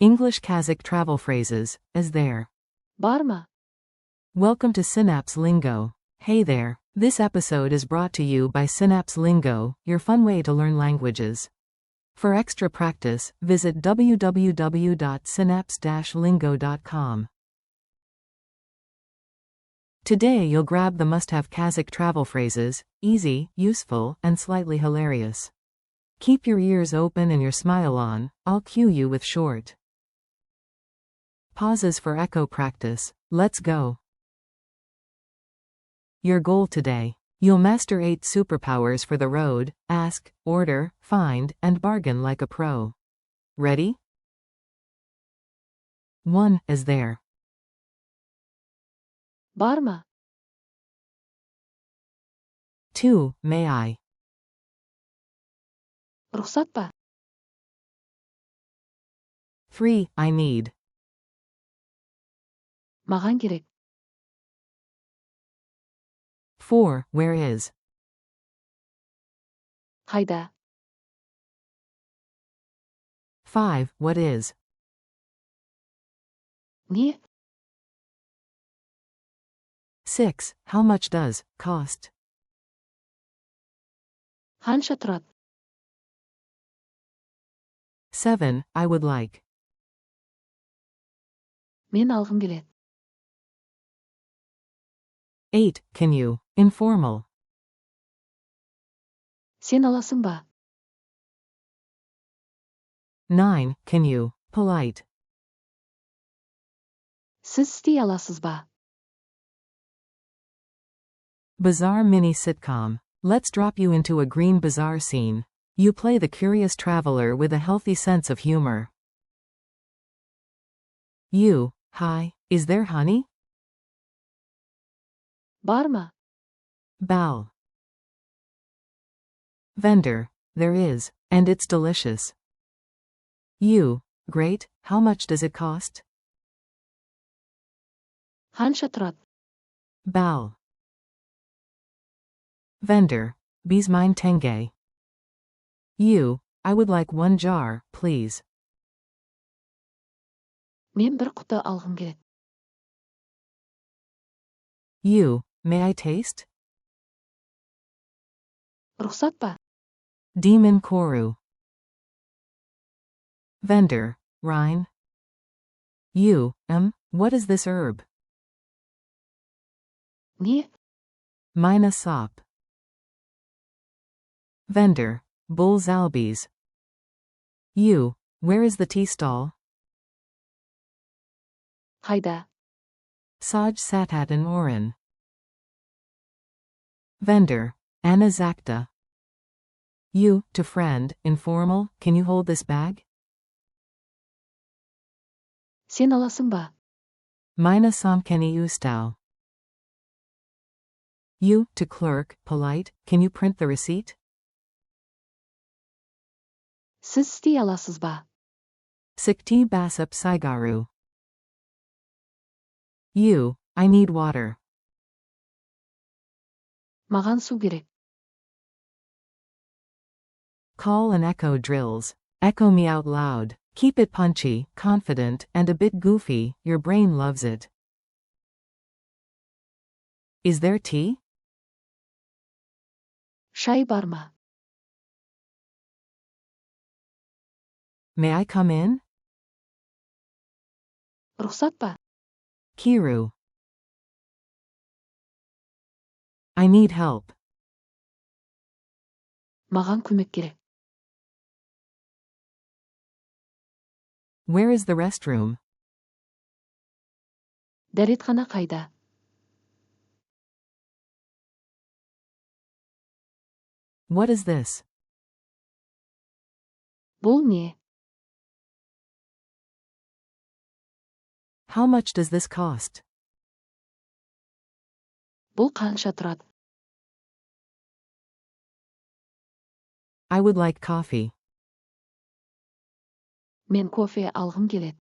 English Kazakh travel phrases, is there? Бар ма? Welcome to Synapse Lingo. Hey there. This episode is brought to you by Synapse Lingo, your fun way to learn languages. For extra practice, visit www.synapse-lingo.com. Today you'll grab the must-have Kazakh travel phrases, easy, useful, and slightly hilarious. Keep your ears open and your smile on, I'll cue you with short pauses for echo practice. Let's go. Your goal today. You'll master 8 superpowers for the road: ask, order, find, and bargain like a pro. Ready? 1. Is there? Бар ма? 2. May I? Рұқсат па? 3. I need. Маған керек. 4. Where is? Қайда? 5. What is? Не? 6. How much does cost? Қанша тұрады? 7. I would like. Мен алғым келеді. 8. Can you? Informal. Сен аласың ба? 9. Can you? Polite. Сіз істей аласыз ба? Bizarre mini sitcom. Let's drop you into a green bazaar scene. You play the curious traveler with a healthy sense of humor. You. Hi, is there honey? Бар ма? Bow. Vendor. There is, and it's delicious. You. Great, how much does it cost? Қанша тұрады? Bow. Vendor. Bees mine tenge. You. I would like 1 jar, please. Мен бір құты алғым келеді. You. May I taste? Рұқсат па? Demon Koru. Vendor. Rhine. You. What is this herb? Не? Mina sop. Vendor. Bulls albies. You. Where is the tea stall? Қайда? Saj Satat in Oren. Vendor. Anna Zakta. You. To friend, informal, can you hold this bag? Сен аласың ба? Mina Samkeni Ustau. You. To clerk, polite, can you print the receipt? Сіз істей аласыз ба? Sikti Basap Saigaru. You. I need water. Маған су керек. Call and echo drills. Echo me out loud. Keep it punchy, confident, and a bit goofy, your brain loves it. Is there tea? Шай бар ма? May I come in? Рұқсат па? Kiru. I need help. Маған көмек керек. Where is the restroom? Дәретхана қайда? What is this? Бұл не? How much does this cost? Бұл қанша тұрады? I would like coffee. Мен кофе алғым келеді.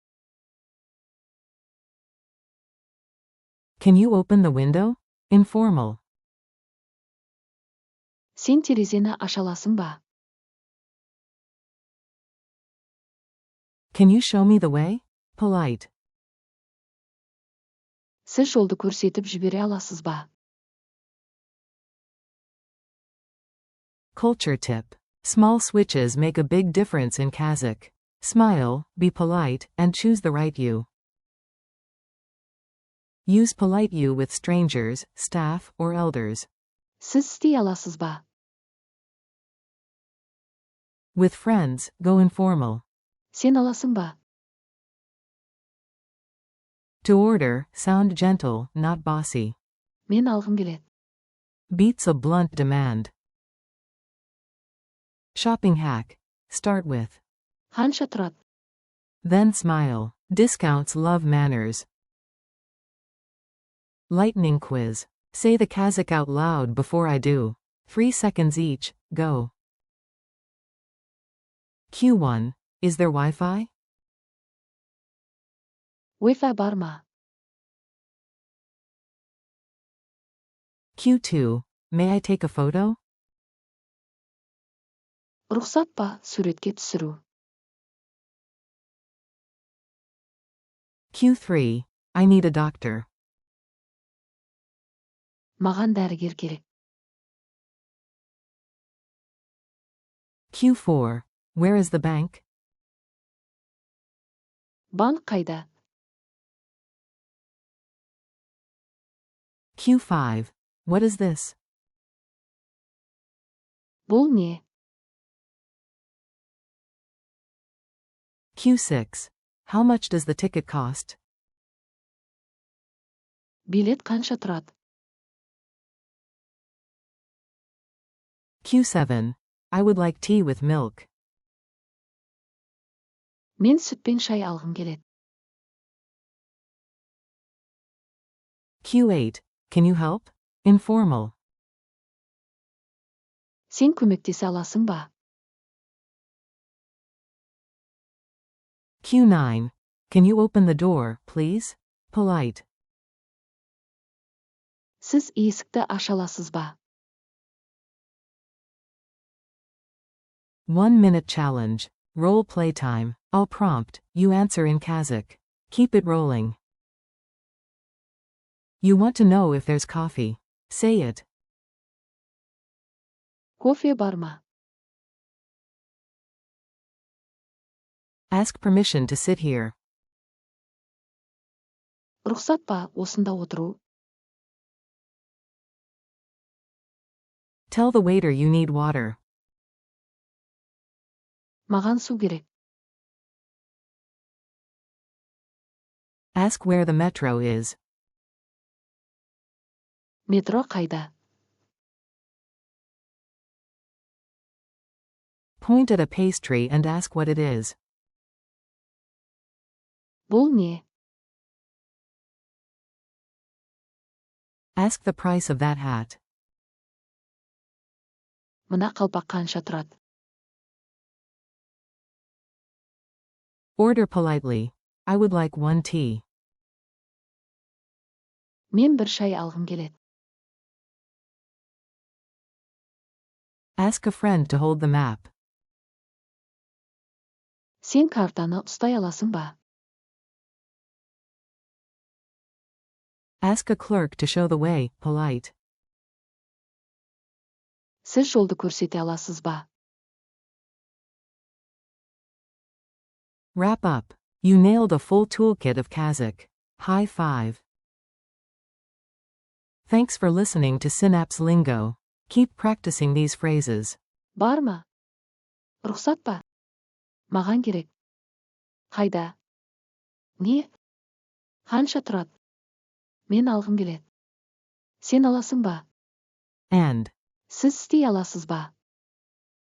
Can you open the window? Informal. Сен терезені аша аласың ба? Can you show me the way? Polite. Сіз жолды көрсетіп жібере аласыз ба? Culture tip. Small switches make a big difference in Kazakh. Smile, be polite, and choose the right you. Use polite you with strangers, staff, or elders. Сіз істей аласыз ба? With friends, go informal. Сен аласың ба? To order, sound gentle, not bossy. Мен алғым келеді. Beats a blunt demand. Shopping hack. Start with. Қанша тұрады? Then smile. Discounts love manners. Lightning quiz. Say the Kazakh out loud before I do. 3 seconds each, go. Q1. Is there Wi-Fi? Wi-Fi бар ма? Q2. May I take a photo? Рұқсат па суретке түсіру? Q3. I need a doctor. Маған дәрігер керек. Q4. Where is the bank? Банк қайда? Q5. What is this? Бұл не? Q6. How much does the ticket cost? Билет қанша тұрады? Q7. I would like tea with milk. Мен сүтпен шай алғым келеді. Q8. Can you help? Informal. Сен көмектесе аласың ба? Q9. Can you open the door, please? Polite. Сіз есікті аша аласыз ба? 1 minute challenge. Role play time. I'll prompt. You answer in Kazakh. Keep it rolling. You want to know if there's coffee. Say it. Кофе бар ма? Ask permission to sit here. Рұқсат па осында отыру? Tell the waiter you need water. Маған су керек. Ask where the metro is. Метро қайда? Point at a pastry and ask what it is. Бұл не? Ask the price of that hat. Мына қалпақ қанша тұрады? Order politely. I would like 1 tea. Мен бір шай алғым келеді. Ask a friend to hold the map. Сен картаны ұстай аласың ба? Ask a clerk to show the way, polite. Сіз жолды көрсете аласыз ба? Wrap up. You nailed a full toolkit of Kazakh. High five. Thanks for listening to Synapse Lingo. Keep practicing these phrases. Бар ма? Рұқсат па? Маған керек. Қайда? Не? Қанша тұрады? Мен алғым келеді. Сен аласың ба? And Сіз істей аласыз ба?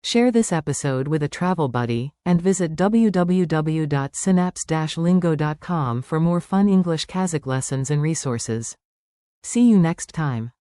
share this episode with a travel buddy, and visit www.synapse-lingo.com for more fun English Kazakh lessons and resources. See you next time.